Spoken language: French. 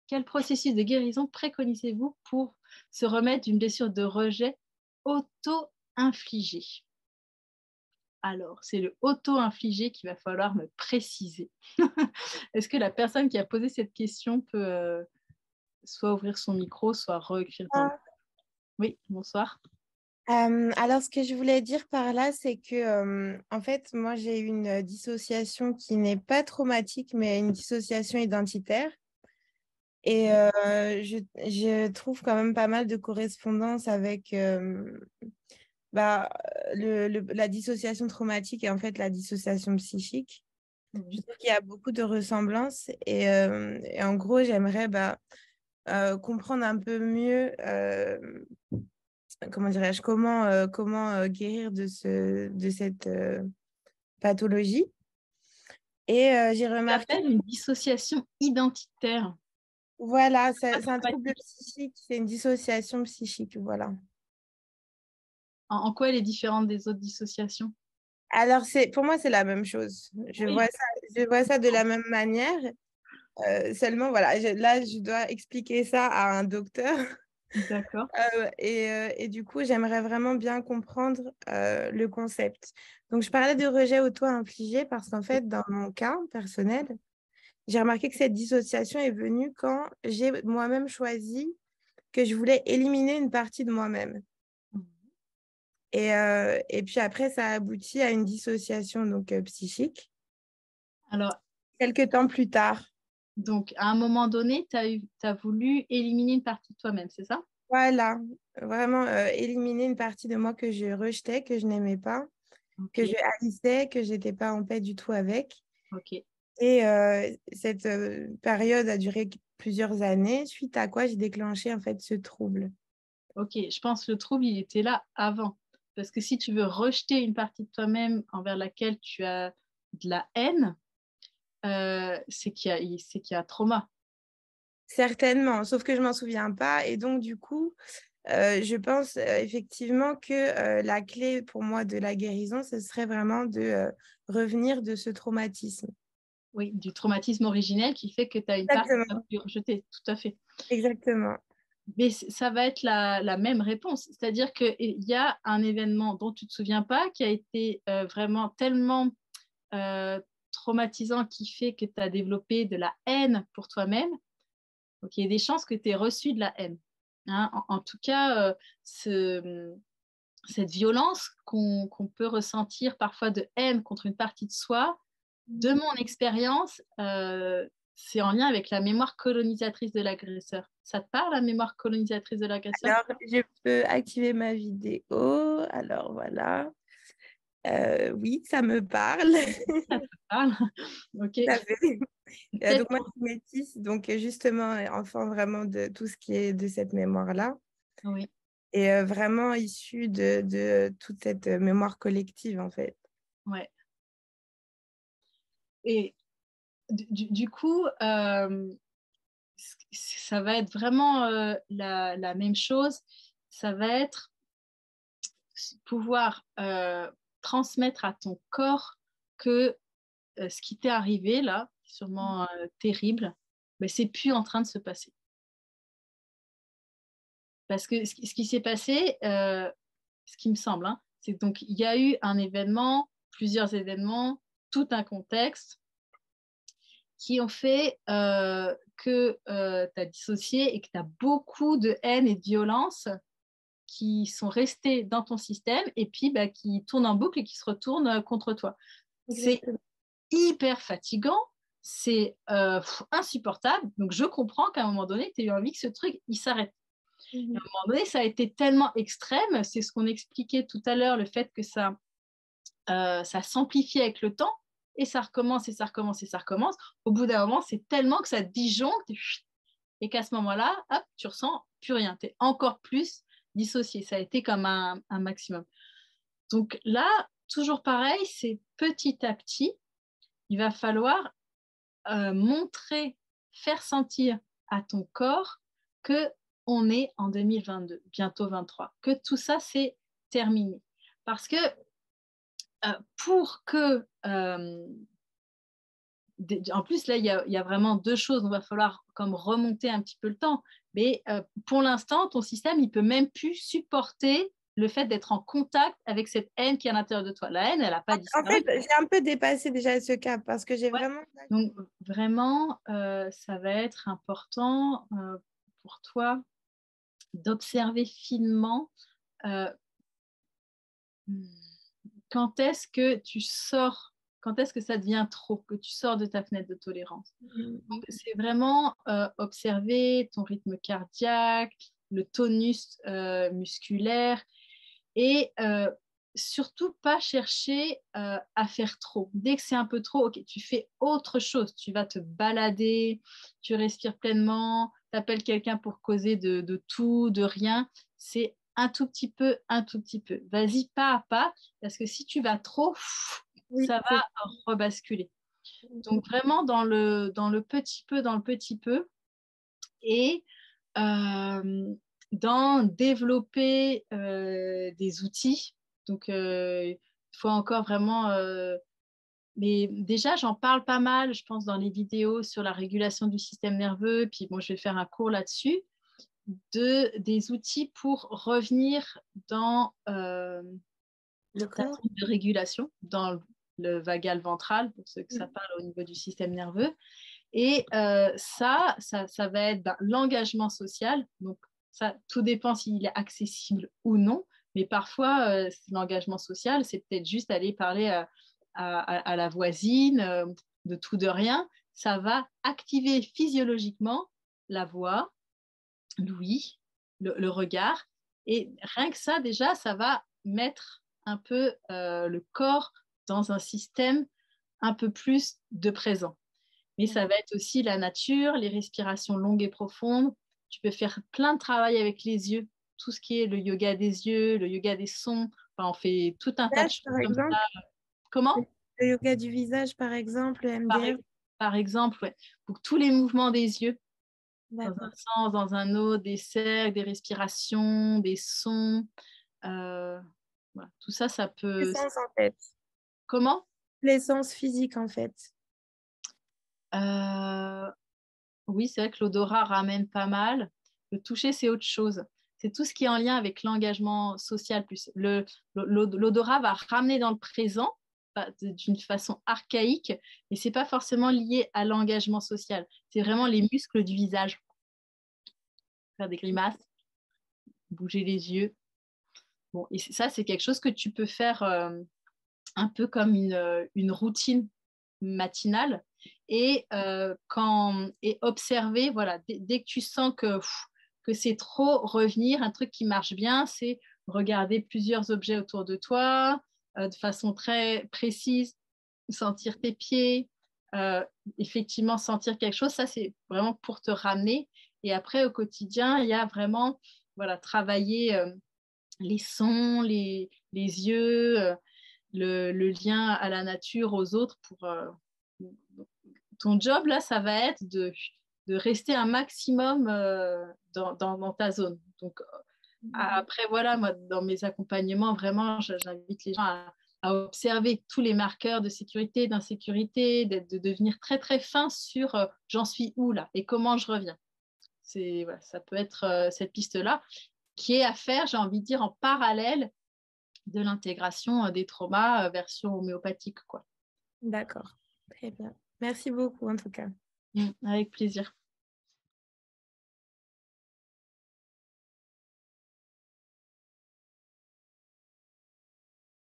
quel processus de guérison préconisez-vous pour se remettre d'une blessure de rejet auto-infligée? Alors, c'est le auto-infligé qu'il va falloir me préciser. Est-ce que la personne qui a posé cette question peut soit ouvrir son micro, soit réécrire dans le... Oui, bonsoir. Alors, ce que je voulais dire par là, c'est que, en fait, moi, j'ai eu une dissociation qui n'est pas traumatique, mais une dissociation identitaire. Et je trouve quand même pas mal de correspondance avec bah, la dissociation traumatique et en fait la dissociation psychique. Je Oui. trouve qu'il y a beaucoup de ressemblances. Et en gros, j'aimerais comprendre un peu mieux comment dirais-je, comment guérir de cette pathologie. Et j'ai Ça remarqué, s'appelle une dissociation identitaire. voilà, Pas c'est un trouble traumatique. psychique, c'est une dissociation psychique, voilà. En quoi elle est différente des autres dissociations? Alors, pour moi, c'est la même chose. Oui, Je vois ça de la même manière. Seulement, voilà, là, je dois expliquer ça à un docteur. d'accord. Et du coup, j'aimerais vraiment bien comprendre le concept. Donc, je parlais de rejet auto-infligé parce qu'en fait, dans mon cas personnel, j'ai remarqué que cette dissociation est venue quand j'ai moi-même choisi que je voulais éliminer une partie de moi-même. Et puis après, ça a abouti à une dissociation donc, psychique. Alors, Quelques temps plus tard, donc, à un moment donné, tu as voulu éliminer une partie de toi-même, c'est ça? voilà, vraiment éliminer une partie de moi que je rejetais, que je n'aimais pas, que je Ok, haïssais, que j'étais pas en paix du tout avec. ok, Et cette période a duré plusieurs années, suite à quoi j'ai déclenché en fait ce trouble. ok. Je pense que le trouble, il était là avant. Parce que si tu veux rejeter une partie de toi-même envers laquelle tu as de la haine, c'est qu'il y a trauma. Certainement, sauf que je m'en souviens pas. Et donc, du coup, je pense effectivement que la clé pour moi de la guérison, ce serait vraiment de revenir de ce traumatisme. Oui, du traumatisme originel qui fait que tu as une part que tu as Exactement, pu rejeter, tout à fait. exactement. Mais ça va être la même réponse. C'est-à-dire qu'il y a un événement dont tu ne te souviens pas, qui a été vraiment tellement euh, traumatisant, qui fait que tu as développé de la haine pour toi-même. Donc, il y a des chances que tu aies reçu de la haine. Hein. En tout cas, cette violence qu'on peut ressentir parfois de haine contre une partie de soi, de mon expérience, c'est en lien avec la mémoire colonisatrice de l'agresseur. Ça te parle, la mémoire colonisatrice de l'agresseur? Alors, je peux activer ma vidéo. Alors, voilà. Oui, ça me parle. Ça te parle? Ok. Tout à fait. Peut-être Donc, moi, je suis métisse, donc justement, enfant vraiment de tout ce qui est de cette mémoire-là. oui, Et vraiment issu de toute cette mémoire collective, en fait. ouais. Et du coup, ça va être vraiment la même chose. Ça va être pouvoir transmettre à ton corps que ce qui t'est arrivé là, sûrement terrible, mais c'est plus en train de se passer. Parce que ce qui s'est passé, ce qui me semble, hein, c'est donc il y a eu un événement, plusieurs événements, tout un contexte qui ont fait que tu as dissocié et que tu as beaucoup de haine et de violence qui sont restés dans ton système et puis bah, qui tournent en boucle et qui se retournent contre toi. C'est Exactement. hyper fatigant, c'est insupportable. Donc je comprends qu'à un moment donné, tu as eu envie que ce truc, il s'arrête. À un Mhm. moment donné, ça a été tellement extrême, c'est ce qu'on expliquait tout à l'heure, le fait que ça s'amplifie avec le temps, et ça recommence, et ça recommence, et ça recommence. Au bout d'un moment, c'est tellement que ça disjoncte, et qu'à ce moment-là, hop, tu ressens plus rien. Tu es encore plus dissocié. Ça a été comme un maximum. Donc là, toujours pareil, c'est petit à petit, il va falloir montrer, faire sentir à ton corps que on est en 2022, bientôt 23, que tout ça c'est terminé. Parce que pour que en plus, là, il y a vraiment deux choses. Il va falloir comme remonter un petit peu le temps. Mais pour l'instant, ton système, il ne peut même plus supporter le fait d'être en contact avec cette haine qui est à l'intérieur de toi. La haine, elle n'a pas En disparu. fait, j'ai un peu dépassé déjà ce cap parce que j'ai Ouais. vraiment... Donc, vraiment, ça va être important pour toi d'observer finement euh, quand est-ce que tu sors, quand est-ce que ça devient trop, que tu sors de ta fenêtre de tolérance. Donc, c'est vraiment observer ton rythme cardiaque, le tonus musculaire et surtout pas chercher à faire trop. Dès que c'est un peu trop, ok, tu fais autre chose. Tu vas te balader, tu respires pleinement, tu appelles quelqu'un pour causer de tout, de rien. C'est un tout petit peu, un tout petit peu. Vas-y pas à pas, parce que si tu vas trop, Oui, ça va rebasculer. Donc vraiment dans le petit peu, dans le petit peu, et dans développer des outils. Donc il faut encore vraiment... mais déjà, j'en parle pas mal, je pense, dans les vidéos sur la régulation du système nerveux. Puis bon, je vais faire un cours là-dessus, des outils pour revenir dans le ta corps. zone de régulation, dans le vagal ventral, pour ceux que ça parle au niveau du système nerveux. Et ça va être l'engagement social. Donc, ça, tout dépend s'il est accessible ou non. Mais parfois, l'engagement social, c'est peut-être juste aller parler à la voisine de tout, de rien. Ça va activer physiologiquement la voix, l'ouïe, le regard. Et rien que ça, déjà, ça va mettre un peu le corps dans un système un peu plus de présent. Mais ça va être aussi la nature, les respirations longues et profondes. Tu peux faire plein de travail avec les yeux, tout ce qui est le yoga des yeux, le yoga des sons. Enfin, on fait tout un tas de Visage, choses par comme ça. exemple. Comment? Le yoga du visage, par exemple, le Par, MDR. par exemple, ouais. Pour tous les mouvements des yeux, dans un D'accord. sens, dans un autre, des cercles, des respirations, des sons. Euh, voilà. Tout ça, ça peut... L'essence, en fait. Comment? L'essence physique, en fait. Euh, Oui, c'est vrai que l'odorat ramène pas mal. Le toucher, c'est autre chose. C'est tout ce qui est en lien avec l'engagement social. Plus l'odorat va ramener dans le présent d'une façon archaïque, mais c'est pas forcément lié à l'engagement social. C'est vraiment les muscles du visage. Faire des grimaces, bouger les yeux. Bon, et ça, c'est quelque chose que tu peux faire un peu comme une routine matinale et observer, voilà, dès que tu sens que c'est trop, revenir. Un truc qui marche bien, c'est regarder plusieurs objets autour de toi de façon très précise, sentir tes pieds, euh, effectivement sentir quelque chose. Ça, c'est vraiment pour te ramener. Et après, au quotidien, il y a vraiment, voilà, travailler les sons, les yeux, le lien à la nature, aux autres. Ton job, là, ça va être de rester un maximum dans ta zone. Donc, après, voilà, moi, dans mes accompagnements, vraiment, j'invite les gens à observer tous les marqueurs de sécurité, d'insécurité, de devenir très, très fin sur j'en suis où là et comment je reviens. Voilà, ça peut être cette piste-là qui est à faire, j'ai envie de dire, en parallèle de l'intégration des traumas version homéopathique, quoi. D'accord. Très bien. Merci beaucoup, en tout cas. Avec plaisir.